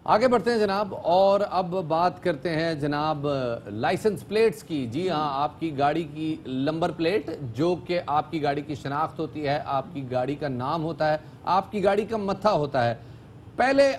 آگے بڑھتے ہیں جناب، اور اب بات کرتے ہیں جناب لائسنس پلیٹس کی۔ جی ہاں، آپ کی گاڑی کی نمبر پلیٹ جو کہ آپ کی گاڑی کی شناخت ہوتی ہے، آپ کی گاڑی کا نام ہوتا ہے، آپ کی گاڑی کا متھا ہوتا ہے۔ پہلے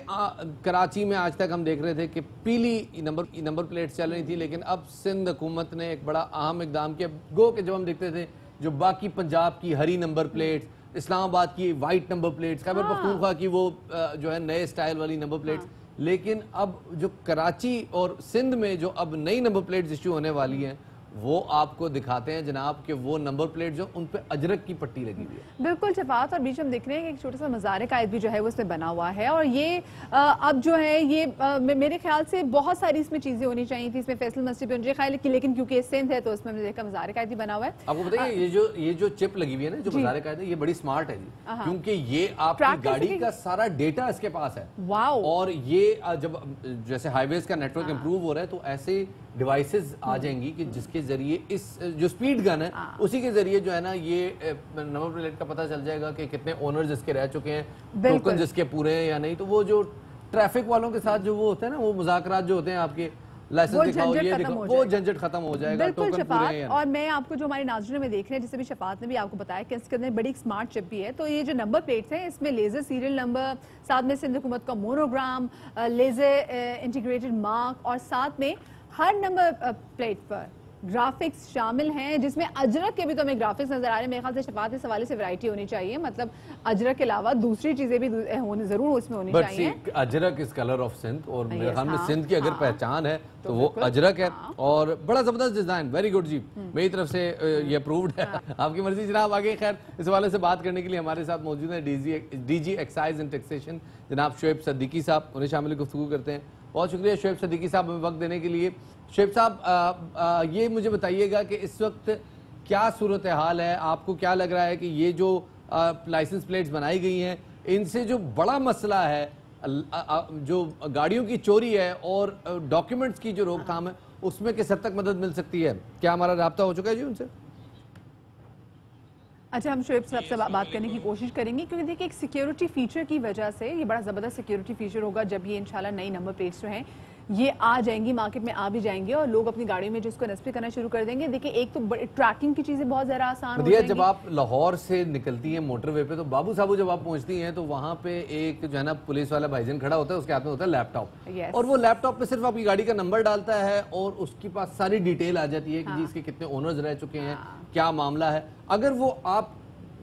کراچی میں آج تک ہم دیکھ رہے تھے کہ پیلی نمبر پلیٹس چل رہی تھی، لیکن اب سندھ حکومت نے ایک بڑا اہم اقدام کیا۔ گو کہ جب ہم دیکھتے تھے جو باقی پنجاب کی ہری نمبر پلیٹس، اسلام آباد کی white number plates, Khyber Pakhtunkhwa کی وہ جو ہے نئے سٹائل والی نمبر پلیٹس، لیکن اب جو کراچی اور سندھ میں جو اب نئی نمبر پلیٹس ایشو ہونے والی ہیں، وہ آپ کو دکھاتے ہیں جناب کہ وہ نمبر پلیٹ جو ان پہ اجرک کی پٹی لگی ہوئی ہے۔ بالکل شفاعت، اور بیچ ہم دیکھ رہے ہیں کہ ایک چھوٹا سا مزار قائد بھی جو ہے وہ اس میں بنا ہوا ہے، اور یہ اب جو ہے یہ میرے خیال سے بہت ساری اس میں چیزیں ہونی چاہیے تھی۔ اس میں فیصل مسجد بھی ہونی چاہیے، لیکن کیونکہ یہ سندھ ہے تو اس میں ہم نے دیکھا مزار قائد بھی بنا ہوا ہے۔ آپ کو بتائیے یہ جو چپ لگی ہوئی ہے نا جو مزار قائد ہے، یہ بڑی سمارٹ ہے جی، کیونکہ یہ آپ کی گاڑی کا سارا ڈیٹا اس کے پاس ہے۔ اور یہ جب جیسے ہائی ویز کا نیٹ ورک امپروو ہو رہا ہے تو ایسے ڈیوائسز آ جائیں گی کہ جس کے ذریعے اس جو سپیڈ گن ہے اسی کے ذریعے جو ہے نا یہ نمبر پلیٹ کا پتہ چل جائے گا کہ کتنے اونرز اس کے رہ چکے ہیں، ٹوکن جس کے پورے ہیں یا نہیں۔ تو وہ جو ٹریفک والوں کے ساتھ جو وہ ہوتے ہیں نا، وہ مذاکرات جو ہوتے ہیں آپ کے لائسنس دکھاؤ یہ دکھاؤ، وہ جھنجھٹ ختم ہو جائے گا، ٹوکن پورے ہیں۔ اور میں آپ کو جو ہمارے ناظرین میں دیکھ رہے ہیں، جسے بھی شفاعت نے بھی آپ کو بتایا کہ اس کے اندر بڑی ایک سمارٹ چپ بھی ہے۔ تو یہ جو نمبر پلیٹس ہیں اس میں لیزر سیریل نمبر، ساتھ میں سندھ حکومت کا مونوگرام، لیزر انٹیگریٹڈ مارک، اور ساتھ میں ہر نمبر پلیٹ پر گرافکس شامل ہیں، جس میں اجرک کے بھی تو ہمیں گرافکس نظر آ رہے ہیں۔ میرے خیال سے شفاعت اس حوالے سے ورائٹی ہونی چاہیے، مطلب اجرک کے علاوہ دوسری چیزیں بھی ضرور اس میں ہونی چاہیے۔ اجرک از کلر آف سندھ، اور میرے خیال میں سندھ کی اگر پہچان ہے تو وہ اجرک ہے، اور بڑا زبردست ڈیزائن، ویری گڈ جی، میری طرف سے یہ اپرووڈ ہے۔ آپ کی مرضی جناب۔ آگے خیر اس حوالے سے بات کرنے کے لیے ہمارے ساتھ موجود ہیں D G excise and taxation جناب شعیب صدیقی صاحب، انہیں شامل گفتگو کرتے ہیں۔ بہت شکریہ شعیب صدیقی صاحب ہمیں وقت دینے کے لیے۔ شعیب صاحب یہ مجھے بتائیے گا کہ اس وقت کیا صورتحال ہے، آپ کو کیا لگ رہا ہے کہ یہ جو لائسنس پلیٹس بنائی گئی ہیں ان سے جو بڑا مسئلہ ہے جو گاڑیوں کی چوری ہے اور ڈاکیومنٹس کی جو روک تھام ہے، اس میں کس حد تک مدد مل سکتی ہے؟ کیا ہمارا رابطہ ہو چکا ہے جی ان سے؟ اچھا، ہم شعیب صاحب سے بات کرنے کی کوشش کریں گے، کیونکہ دیکھیں ایک سیکیورٹی فیچر کی وجہ سے یہ بڑا زبردست سیکیورٹی فیچر ہوگا جب یہ انشاءاللہ نئی نمبر پلیٹس جو ہیں یہ آ جائیں گی، مارکیٹ میں آ بھی جائیں گے، اور لوگ اپنی گاڑیوں میں جس کو نصب کرنا شروع کر دیں گے۔ دیکھیں ایک تو ٹریکنگ کی چیزیں بہت زیادہ آسان ہو جائیں گی۔ جب آپ لاہور سے نکلتی ہیں موٹر وے پہ تو بابو صاحب جب آپ پہنچتی ہیں تو وہاں پہ ایک جو ہے نا پولیس والا بھائی جان کھڑا ہوتا ہے، اس کے ہاتھ میں ہوتا ہے لیپ ٹاپ، اور وہ لیپ ٹاپ پہ صرف آپ کی گاڑی کا نمبر ڈالتا ہے اور اس کے پاس ساری ڈیٹیل آ جاتی ہے کہ جی اس کے کتنے اونرز رہ چکے ہیں، کیا معاملہ ہے۔ اگر وہ آپ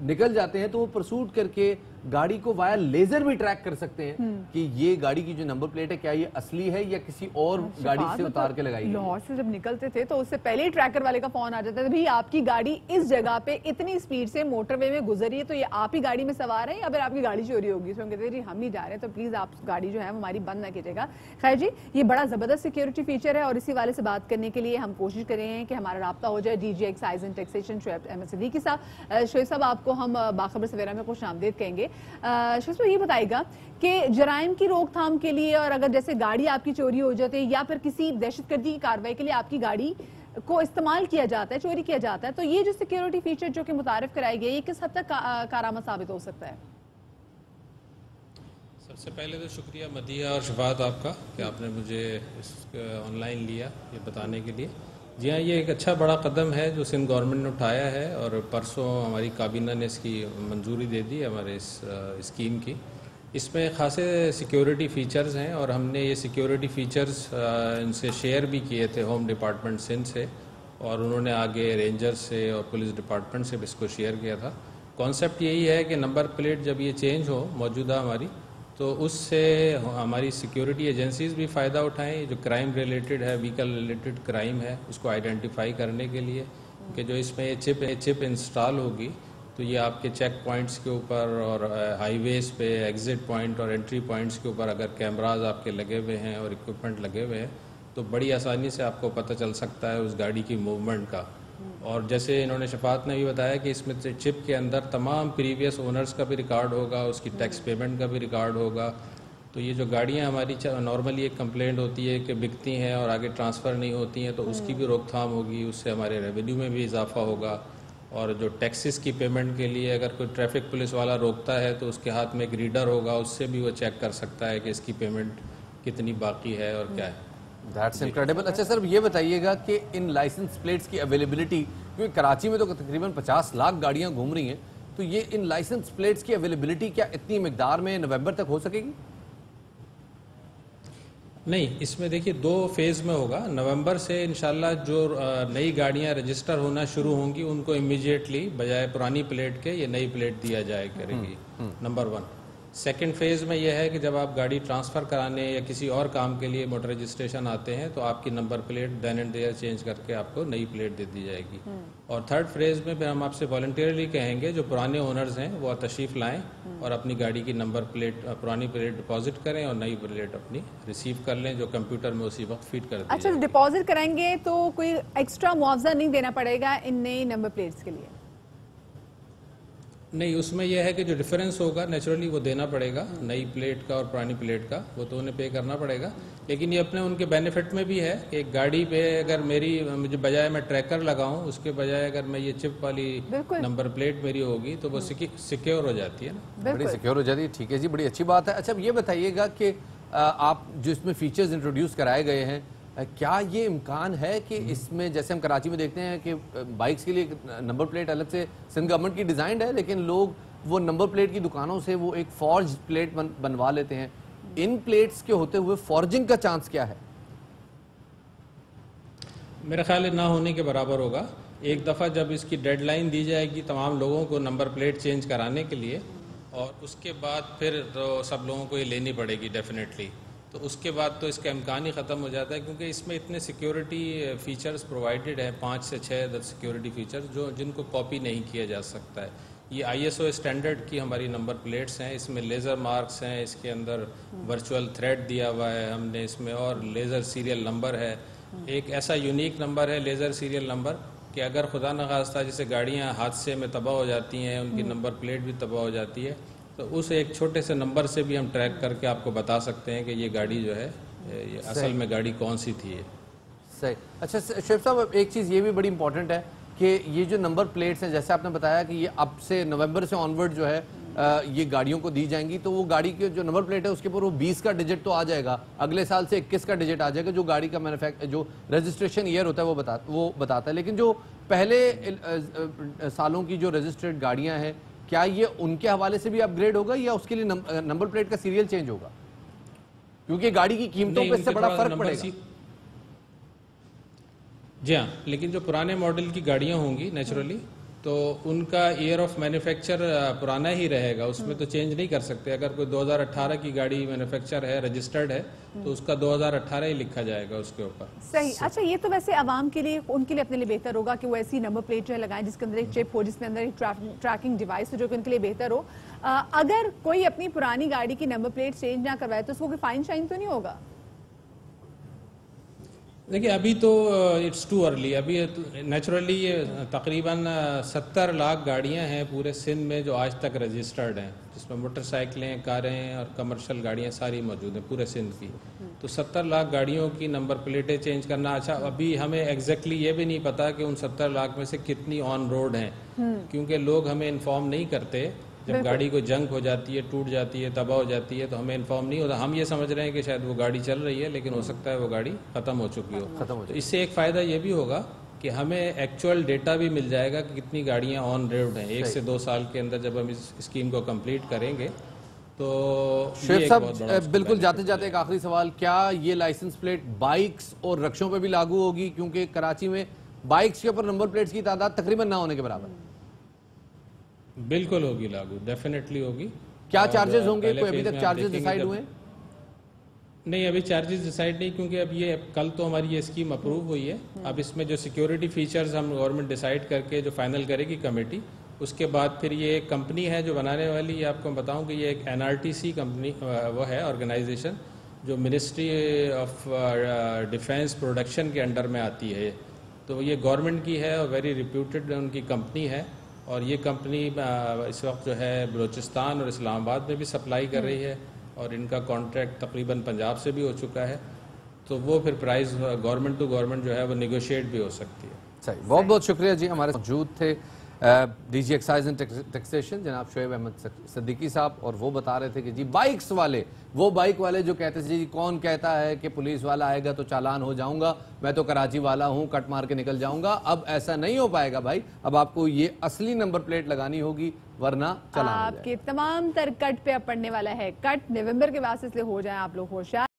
نکل جاتے ہیں تو وہ پرسوٹ کر کے گاڑی کو وایا لیزر بھی ٹریک کر سکتے ہیں کہ یہ گاڑی کی جو نمبر پلیٹ ہے کیا یہ اصلی ہے یا کسی اور گاڑی سے اتار کے لگائی ہے۔ لاہور سے جب نکلتے تھے تو اس سے پہلے ہی ٹریکر والے کا فون آ جاتا تھا، بھئی آپ کی گاڑی اس جگہ پہ اتنی سپیڈ سے موٹر وے میں گزری ہے تو یہ آپ ہی گاڑی میں سوار ہے یا پھر آپ کی گاڑی چوری ہوگی۔ تو ہم کہتے ہیں جی ہم نہیں جا رہے تو پلیز آپ گاڑی جو ہے ہماری بند نہ کیجیے گا۔ خیر جی، یہ بڑا زبردست سیکیورٹی فیچر ہے، اور اسی والے سے بات کرنے کے لیے ہم کوشش کر رہے ہیں کہ ہمارا رابطہ ہو جائے D G excise and taxation Shoaib Ahmed Siddiqui sahab. Shoaib صاحب آپ کو ہم باخبر سویرا میں خوش آمدید کہیں گے۔ شعیب صاحب یہ بتائے گا کہ جرائم کی روک تھام کے لیے، اور اگر جیسے گاڑی آپ کی چوری ہو جاتی ہے یا پھر کسی دہشت گردی کی کارروائی کے لیے آپ کی گاڑی کو استعمال کیا جاتا ہے، چوری کیا جاتا ہے، تو یہ جو سیکیورٹی فیچر جو کہ متعارف کرائی گئی ہے، یہ کس حد تک کارآمد ثابت ہو سکتا ہے؟ سب سے پہلے تو شکریہ مدیحہ اور شفاعت آپ کا کہ آپ نے مجھے اس آن لائن لیا یہ بتانے کے لیے۔ جی ہاں، یہ ایک اچھا بڑا قدم ہے جو سندھ گورنمنٹ نے اٹھایا ہے، اور پرسوں ہماری کابینہ نے اس کی منظوری دے دی ہمارے اس اسکیم کی۔ اس میں خاصے سیکیورٹی فیچرز ہیں، اور ہم نے یہ سیکیورٹی فیچرز ان سے شیئر بھی کیے تھے ہوم ڈپارٹمنٹ سندھ سے، اور انہوں نے آگے رینجر سے اور پولیس ڈپارٹمنٹ سے بھی اس کو شیئر کیا تھا۔ کانسیپٹ یہی ہے کہ نمبر پلیٹ جب یہ چینج ہو موجودہ ہماری، تو اس سے ہماری سیکیورٹی ایجنسیز بھی فائدہ اٹھائیں، جو کرائم ریلیٹڈ ہے، وہیکل ریلیٹڈ کرائم ہے، اس کو آئیڈینٹیفائی کرنے کے لیے، کہ جو اس میں یہ چپ انسٹال ہوگی تو یہ آپ کے چیک پوائنٹس کے اوپر اور ہائی ویز پہ ایگزٹ پوائنٹ اور انٹری پوائنٹس کے اوپر اگر کیمراز آپ کے لگے ہوئے ہیں اور اکوپمنٹ لگے ہوئے ہیں تو بڑی آسانی سے آپ کو پتہ چل سکتا ہے اس گاڑی کی موومنٹ کا۔ اور جیسے انہوں نے شفاعت نے بھی بتایا کہ اس میں چپ کے اندر تمام پریویس اونرز کا بھی ریکارڈ ہوگا، اس کی ٹیکس پیمنٹ کا بھی ریکارڈ ہوگا۔ تو یہ جو گاڑیاں ہماری نارملی ایک کمپلینٹ ہوتی ہے کہ بکتی ہیں اور آگے ٹرانسفر نہیں ہوتی ہیں، تو اس کی بھی روک تھام ہوگی، اس سے ہمارے ریونیو میں بھی اضافہ ہوگا۔ اور جو ٹیکسز کی پیمنٹ کے لیے اگر کوئی ٹریفک پولیس والا روکتا ہے تو اس کے ہاتھ میں ایک ریڈر ہوگا، اس سے بھی وہ چیک کر سکتا ہے کہ اس کی پیمنٹ کتنی باقی ہے اور کیا ہے. That's incredible. اچھا سر یہ بتائیے گا کہ ان لائسنس پلیٹس کی اویلیبلٹی، کیونکہ کراچی میں تو تقریباً 50 لاکھ گاڑیاں گھوم رہی ہیں، تو یہ ان لائسنس پلیٹس کی اویلیبلٹی کیا اتنی مقدار میں نومبر تک ہو سکے گی؟ نہیں، اس میں دیکھیے 2 فیز میں ہوگا. نومبر سے انشاءاللہ جو نئی گاڑیاں رجسٹر ہونا شروع ہوں گی ان کو امیجیٹلی بجائے پرانی پلیٹ کے یہ نئی پلیٹ دیا جائے کرے گی. نمبر 1. سیکنڈ فیز میں یہ ہے کہ جب آپ گاڑی ٹرانسفر کرانے یا کسی اور کام کے لیے موٹر رجسٹریشن آتے ہیں تو آپ کی number plate then and there change کر کے آپ کو نئی پلیٹ دے دی جائے گی. اور تھرڈ فیز میں ہم آپ سے والنٹیرلی کہیں گے جو پرانے اونرز ہیں وہ تشریف لائیں اور اپنی گاڑی کی نمبر پلیٹ پرانی پلیٹ ڈپازٹ کریں اور نئی پلیٹ اپنی ریسیو کر لیں جو کمپیوٹر میں اسی وقت فیڈ کر دیں. اچھا ڈپازٹ کرائیں گے تو کوئی ایکسٹرا معاوضہ نہیں دینا پڑے گا ان نئی نمبر پلیٹس کے لیے؟ نہیں، اس میں یہ ہے کہ جو ڈفرینس ہوگا نیچرلی وہ دینا پڑے گا، نئی پلیٹ کا اور پرانی پلیٹ کا وہ تو انہیں پے کرنا پڑے گا. لیکن یہ اپنے ان کے بینیفٹ میں بھی ہے کہ ایک گاڑی پہ اگر مجھے بجائے میں ٹریکر لگاؤں اس کے بجائے اگر میں یہ چپ والی نمبر پلیٹ میری ہوگی تو وہ سیکیور ہو جاتی ہے نا. بڑی سیکیور ہو جاتی ہے. ٹھیک ہے جی، بڑی اچھی بات ہے. اچھا یہ بتائیے گا کہ آپ جو اس میں فیچرز انٹروڈیوس کرائے گئے ہیں، کیا یہ امکان ہے کہ اس میں جیسے ہم کراچی میں دیکھتے ہیں کہ بائکس کے لیے نمبر پلیٹ الگ سے سندھ گورنمنٹ کی ڈیزائنڈ ہے، لیکن لوگ وہ نمبر پلیٹ کی دکانوں سے وہ ایک فورج پلیٹ بنوا لیتے ہیں. ان پلیٹس کے ہوتے ہوئے فورجنگ کا چانس کیا ہے؟ میرا خیال ہے نہ ہونے کے برابر ہوگا. ایک دفعہ جب اس کی ڈیڈ لائن دی جائے گی تمام لوگوں کو نمبر پلیٹ چینج کرانے کے لیے، اور اس کے بعد پھر تو سب لوگوں کو یہ لینی پڑے گی ڈیفینیٹلی، تو اس کے بعد تو اس کا امکان ہی ختم ہو جاتا ہے. کیونکہ اس میں اتنے سیکیورٹی فیچرز پرووائڈڈ ہیں، 5 سے 6 سیکیورٹی فیچرز جن کو کاپی نہیں کیا جا سکتا ہے. یہ ISO اسٹینڈرڈ کی ہماری نمبر پلیٹس ہیں. اس میں لیزر مارکس ہیں، اس کے اندر ورچوئل تھریڈ دیا ہوا ہے ہم نے اس میں، اور لیزر سیریل نمبر ہے. ایک ایسا یونیک نمبر ہے لیزر سیریل نمبر کہ اگر خدا نخواستہ جیسے گاڑیاں حادثے میں تباہ ہو جاتی ہیں، ان کی نمبر پلیٹ بھی تباہ ہو جاتی ہے، تو اس ایک چھوٹے سے نمبر سے بھی ہم ٹریک کر کے آپ کو بتا سکتے ہیں کہ یہ گاڑی جو ہے یہ اصل میں گاڑی کون سی تھی. صحیح. اچھا شعیب صاحب ایک چیز یہ بھی بڑی امپورٹنٹ ہے کہ یہ جو نمبر پلیٹس ہیں جیسے آپ نے بتایا کہ یہ اب سے نومبر سے آنورڈ جو ہے یہ گاڑیوں کو دی جائیں گی، تو وہ گاڑی کی جو نمبر پلیٹ ہے اس کے اوپر وہ 20 کا ڈیجٹ تو آ جائے گا، اگلے سال سے 21 کا ڈیجٹ آ جائے گا جو گاڑی کا جو رجسٹریشن ایئر ہوتا ہے وہ بتاتا ہے. لیکن جو پہلے سالوں کی جو رجسٹرڈ گاڑیاں ہیں کیا یہ ان کے حوالے سے بھی اپ گریڈ ہوگا یا اس کے لیے نمبر پلیٹ کا سیریل چینج ہوگا؟ کیونکہ گاڑی کی قیمتوں پہ اس سے بڑا فرق پڑے گا. جی ہاں، لیکن جو پرانے ماڈل کی گاڑیاں ہوں گی نیچرلی تو ان کا ایئر آف مینوفیکچر پرانا ہی رہے گا، اس میں تو چینج نہیں کر سکتے. اگر کوئی 2018 کی گاڑی مینوفیکچر ہے، رجسٹرڈ ہے، تو اس کا 2018 ہی لکھا جائے گا اس کے اوپر. صحیح. اچھا یہ تو ویسے عوام کے لیے ان کے لیے اپنے لیے بہتر ہوگا کہ وہ ایسی نمبر پلیٹ جو ہے لگائیں جس کے اندر ایک چپ ہو، جس میں اندر ایک ٹریکنگ ڈیوائس ہو، جو کہ ان کے لیے بہتر ہو. اگر کوئی اپنی پرانی گاڑی کی نمبر پلیٹ چینج نہ کروائے تو اس کو کوئی فائن شائن تو نہیں ہوگا؟ دیکھیے ابھی تو اٹس ٹو ارلی. ابھی نیچرلی یہ تقریباً 70 لاکھ گاڑیاں ہیں پورے سندھ میں جو آج تک رجسٹرڈ ہیں، جس میں موٹر سائیکلیں، کاریں اور کمرشل گاڑیاں ساری موجود ہیں پورے سندھ کی. تو 70 لاکھ گاڑیوں کی نمبر پلیٹیں چینج کرنا. اچھا ابھی ہمیں ایگزیکٹلی یہ بھی نہیں پتا کہ ان 70 لاکھ میں سے کتنی آن روڈ ہیں، کیونکہ لوگ ہمیں انفارم نہیں کرتے. جب گاڑی کو جنگ ہو جاتی ہے، ٹوٹ جاتی ہے، تباہ ہو جاتی ہے تو ہمیں انفارم نہیں ہوتا. ہم یہ سمجھ رہے ہیں کہ شاید وہ گاڑی چل رہی ہے، لیکن ہو سکتا ہے وہ گاڑی ختم ہو چکی ہو. تو اس سے ایک فائدہ یہ بھی ہوگا کہ ہمیں ایکچوئل ڈیٹا بھی مل جائے گا کہ کتنی گاڑیاں آن روڈ ہیں 1 سے 2 سال کے اندر جب ہم اس اسکیم کو کمپلیٹ کریں گے. تو شعیب صاحب بالکل جاتے جاتے ایک آخری سوال، کیا یہ لائسنس پلیٹ بائکس اور رکشوں پہ بھی لاگو ہوگی؟ کیونکہ کراچی میں بائکس کے اوپر نمبر پلیٹس کی تعداد تقریباً نہ ہونے کے برابر ہے. بالکل ہوگی لاگو، ڈیفینیٹلی ہوگی. کیا چارجز ہوں گے؟ کوئی ابھی تک چارجز ڈیسائیڈ ہوئے؟ نہیں ابھی چارجز ڈیسائیڈ نہیں، کیونکہ اب یہ کل تو ہماری یہ اسکیم اپروو ہوئی ہے. اب اس میں جو سیکیورٹی فیچرز ہم گورنمنٹ ڈیسائیڈ کر کے جو فائنل کرے گی کمیٹی، اس کے بعد پھر یہ ایک کمپنی ہے جو بنانے والی. یہ آپ کو بتاؤں کہ یہ ایک NRTC کمپنی وہ ہے آرگنائزیشن جو منسٹری آف ڈیفینس پروڈکشن کے انڈر میں آتی ہے. تو یہ گورنمنٹ کی ہے اور ویری ریپیوٹڈ ان کی کمپنی ہے. اور یہ کمپنی اس وقت جو ہے بلوچستان اور اسلام آباد میں بھی سپلائی کر رہی ہے، اور ان کا کانٹریکٹ تقریباً پنجاب سے بھی ہو چکا ہے. تو وہ پھر پرائز گورنمنٹ ٹو گورنمنٹ جو ہے وہ نیگوشیٹ بھی ہو سکتی ہے. صحیح. بہت بہت شکریہ جی، ہمارے موجود تھے D G excise and taxation جناب شعیب احمد صدیقی صاحب, اور وہ بتا رہے تھے کہ جی بائکس والے, وہ بائک والے جو کہتے تھے جی کون کہتا ہے کہ پولیس والا آئے گا تو چالان ہو جاؤں گا, میں تو کراچی والا ہوں, کٹ مار کے نکل جاؤں گا, اب ایسا نہیں ہو پائے گا بھائی. اب آپ کو یہ اصلی نمبر پلیٹ لگانی ہوگی ورنہ چالان ہو جائے گا. آپ کے تمام تر کٹ پہ اب پڑنے والا ہے کٹ نومبر کے بعد, اس لیے ہو جائیں آپ لوگ ہوشیار.